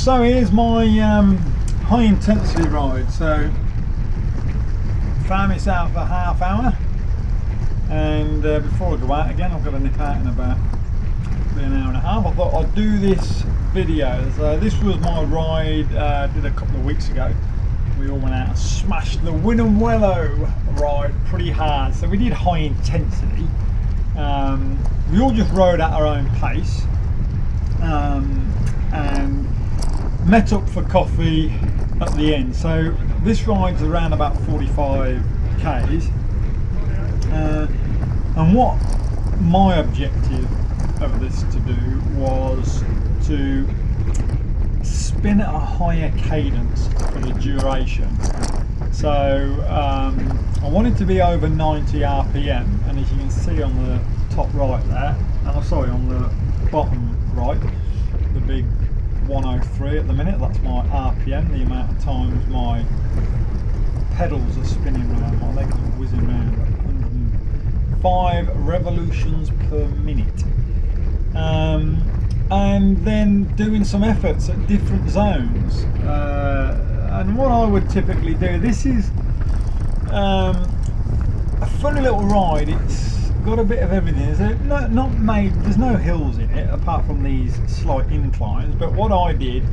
So here's my high intensity ride. So found myself a half hour, and before I go out again, I've got to nip out in about an hour and a half. I thought I'd do this video. So this was my ride did a couple of weeks ago. We all went out and smashed the Winham-Wellow ride pretty hard. So we did high intensity. We all just rode at our own pace, and met up for coffee at the end. So this ride's around about 45 k's, and what my objective of this to do was to spin at a higher cadence for the duration. So I wanted to be over 90 RPM, and as you can see on the top right there, and I'm sorry, on the bottom right, the big 103 at the minute, that's my RPM, the amount of times my pedals are spinning around, my legs are whizzing around at 105 revolutions per minute. And then doing some efforts at different zones. And what I would typically do, this is a funny little ride. It's got a bit of everything. There's no hills in it apart from these slight inclines, but what I did,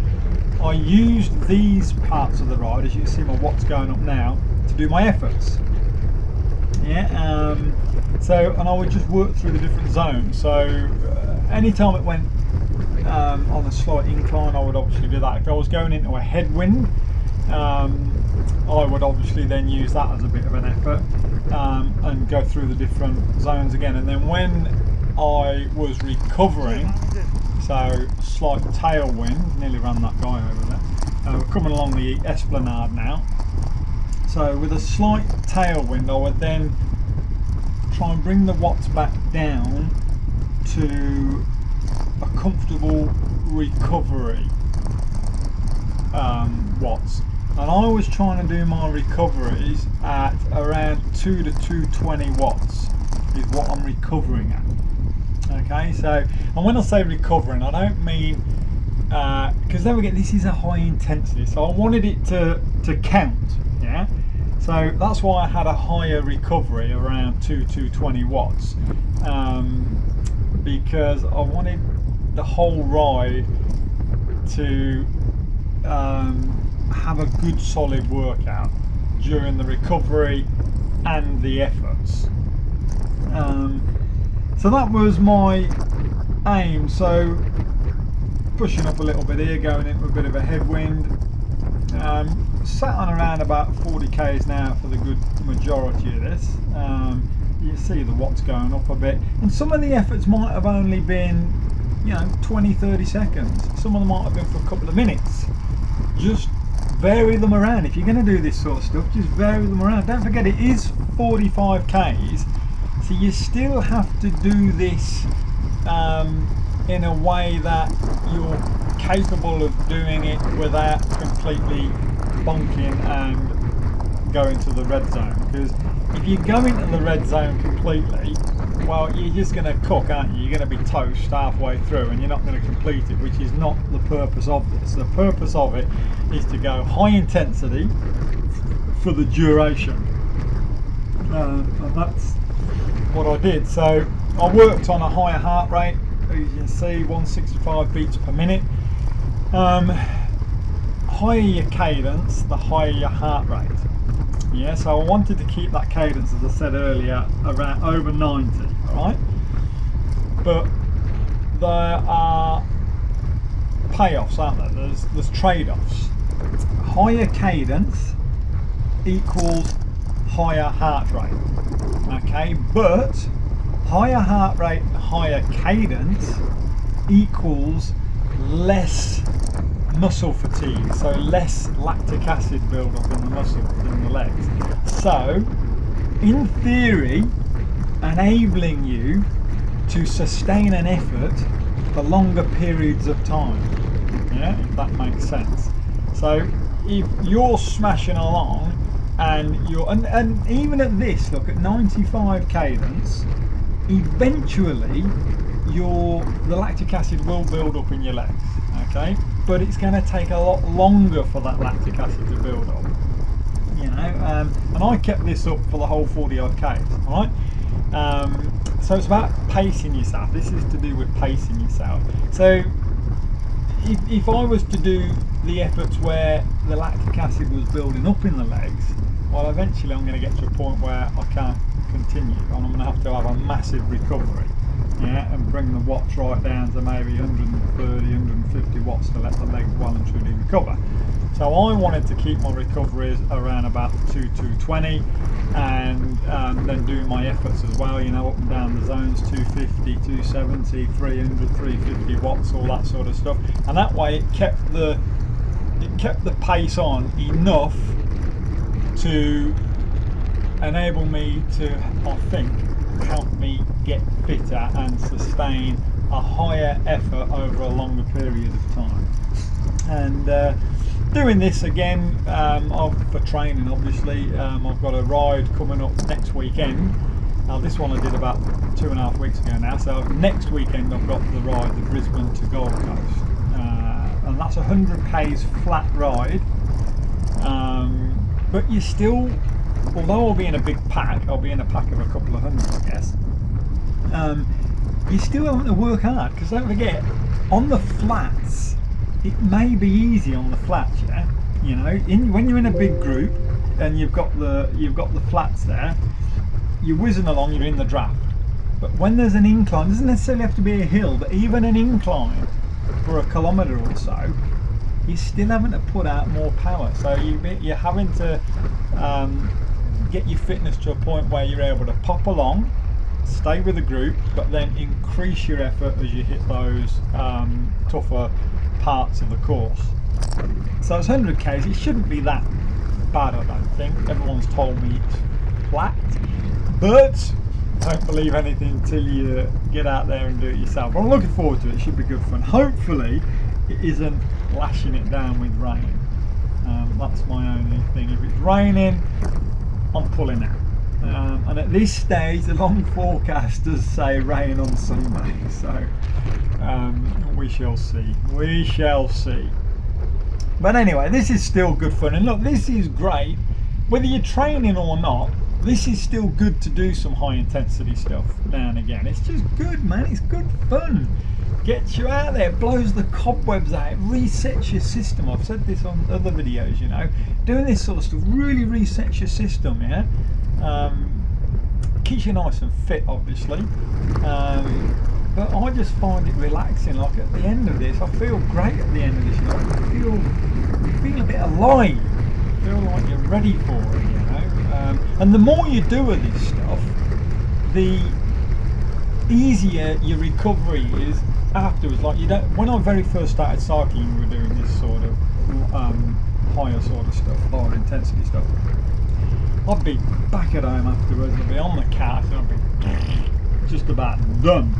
I used these parts of the ride, as you can see my watts going up now, to do my efforts. And I would just work through the different zones. So anytime it went on a slight incline, I would obviously do that. If I was going into a headwind, I would obviously then use that as a bit of an effort, and go through the different zones again. And then when I was recovering, so slight tailwind, nearly ran that guy over there. We're coming along the esplanade now. So with a slight tailwind, I would then try and bring the watts back down to a comfortable recovery watts. And I was trying to do my recoveries at around 2 to 220 watts is what I'm recovering at. Okay, so, and when I say recovering, I don't mean, because then we get, this is a high intensity, so I wanted it to count, yeah? So that's why I had a higher recovery around 220 watts, because I wanted the whole ride to have a good solid workout during the recovery and the efforts. So that was my aim. So pushing up a little bit here, going into a bit of a headwind. Sat on around about 40 k's now for the good majority of this. You see the watts going up a bit, and some of the efforts might have only been, 20-30 seconds. Some of them might have been for a couple of minutes. Just vary them around. If you're going to do this sort of stuff, just vary them around. Don't forget, it is 45 k's, so you still have to do this in a way that you're capable of doing it without completely bonking and going to the red zone. Because if you go into the red zone completely, well, you're just going to cook, aren't you? You're going to be toast halfway through, and you're not going to complete it, which is not the purpose of this. The purpose of it is to go high intensity for the duration, and that's what I did. So I worked on a higher heart rate, as you can see, 165 beats per minute. Higher your cadence, the higher your heart rate. Yeah, so I wanted to keep that cadence, as I said earlier, around over 90, right? But there are payoffs, aren't there? There's trade-offs. Higher cadence equals higher heart rate, okay? But higher heart rate and higher cadence equals less muscle fatigue, so less lactic acid buildup in the muscles, in the legs. So in theory, enabling you to sustain an effort for longer periods of time, yeah, if that makes sense. So if you're smashing along and and even at this, look, at 95 cadence, eventually the lactic acid will build up in your legs, okay? but it's going to take a lot longer for that lactic acid to build up. You know, and I kept this up for the whole 40 odd Ks, all right? So it's about pacing yourself. This is to do with pacing yourself. So if I was to do the efforts where the lactic acid was building up in the legs, well, eventually I'm going to get to a point where I can't continue, and I'm going to have a massive recovery, yeah, and bring the watts right down to maybe 130, 150 watts to let the legs well and truly recover. So I wanted to keep my recoveries around about 220, and then doing my efforts as well, you know, up and down the zones, 250, 270, 300, 350 watts, all that sort of stuff. And that way it kept the pace on enough to enable me to, I think, help me get fitter and sustain a higher effort over a longer period of time. And doing this again for training, obviously. I've got a ride coming up next weekend. Now this one I did about 2.5 weeks ago now, so next weekend I've got the ride, the Brisbane to Gold Coast, and that's 100 k's flat ride. But you still, although I'll be in a big pack, I'll be in a pack of a couple of hundred, I guess, you still having to work hard, because don't forget, on the flats, it may be easy on the flats, yeah. You know, when you're in a big group and you've got the flats there, you're whizzing along, you're in the draft. But when there's an incline, it doesn't necessarily have to be a hill, but even an incline for a kilometre or so, you're still having to put out more power. So you're having to get your fitness to a point where you're able to pop along, stay with the group, but then increase your effort as you hit those tougher parts of the course. So it's 100 k's, it shouldn't be that bad, I don't think. Everyone's told me it's flat, but don't believe anything till you get out there and do it yourself. But I'm looking forward to it. It should be good fun. Hopefully it isn't lashing it down with rain. That's my only thing. If it's raining, I'm pulling out. And at this stage the long forecast does say rain on Sunday, so we shall see. We shall see. But anyway, this is still good fun, and look, this is great whether you're training or not. This is still good to do some high intensity stuff now and again. It's just good, man. It's good fun. Gets you out there, blows the cobwebs out, resets your system. I've said this on other videos, you know, doing this sort of stuff really resets your system, yeah. Keeps you nice and fit, obviously, but I just find it relaxing. Like at the end of this, I feel great at the end of this, you know. I feel a bit alive. I feel like you're ready for it, you know. And the more you do of this stuff, the easier your recovery is afterwards. Like, you don't, when I very first started cycling, we were doing this sort of higher sort of stuff, higher intensity stuff. I'd be back at home afterwards, I'd be on the couch, and I'd be just about done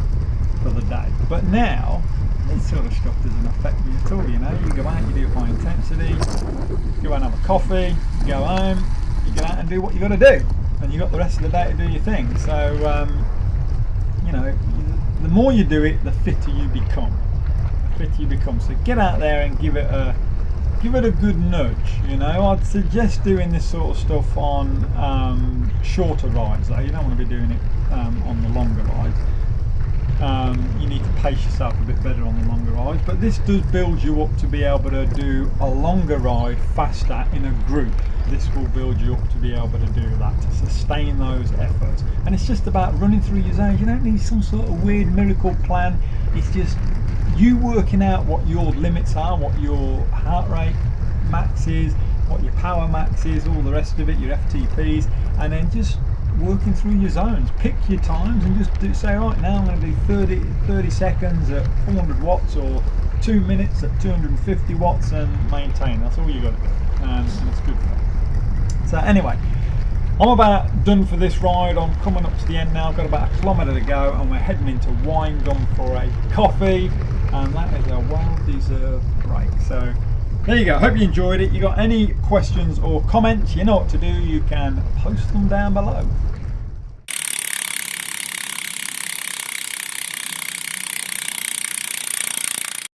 for the day. But now, this sort of stuff doesn't affect me at all, you know. You go out, you do high intensity, go out and have a coffee, you go home, you get out and do what you got to do, and you got the rest of the day to do your thing. So, you know, the more you do it, the fitter you become. The fitter you become. So get out there and give it a good nudge, you know. I'd suggest doing this sort of stuff on shorter rides though. You don't want to be doing it on the longer rides. You need to pace yourself a bit better on the longer rides, but this does build you up to be able to do a longer ride faster in a group. This will build you up to be able to do that, to sustain those efforts. And it's just about running through your zones. You don't need some sort of weird miracle plan. It's just you working out what your limits are, what your heart rate max is, what your power max is, all the rest of it, your FTPs, and then just working through your zones. Pick your times and just say, right, now I'm going to do 30 seconds at 400 watts or 2 minutes at 250 watts and maintain. That's all you got to do, and it's good fun. So anyway, I'm about done for this ride. I'm coming up to the end now. I've got about 1 kilometre to go, and we're heading into Winegum for a coffee, and that is a well-deserved break. So there you go. Hope you enjoyed it. You got any questions or comments, you know what to do. You can post them down below.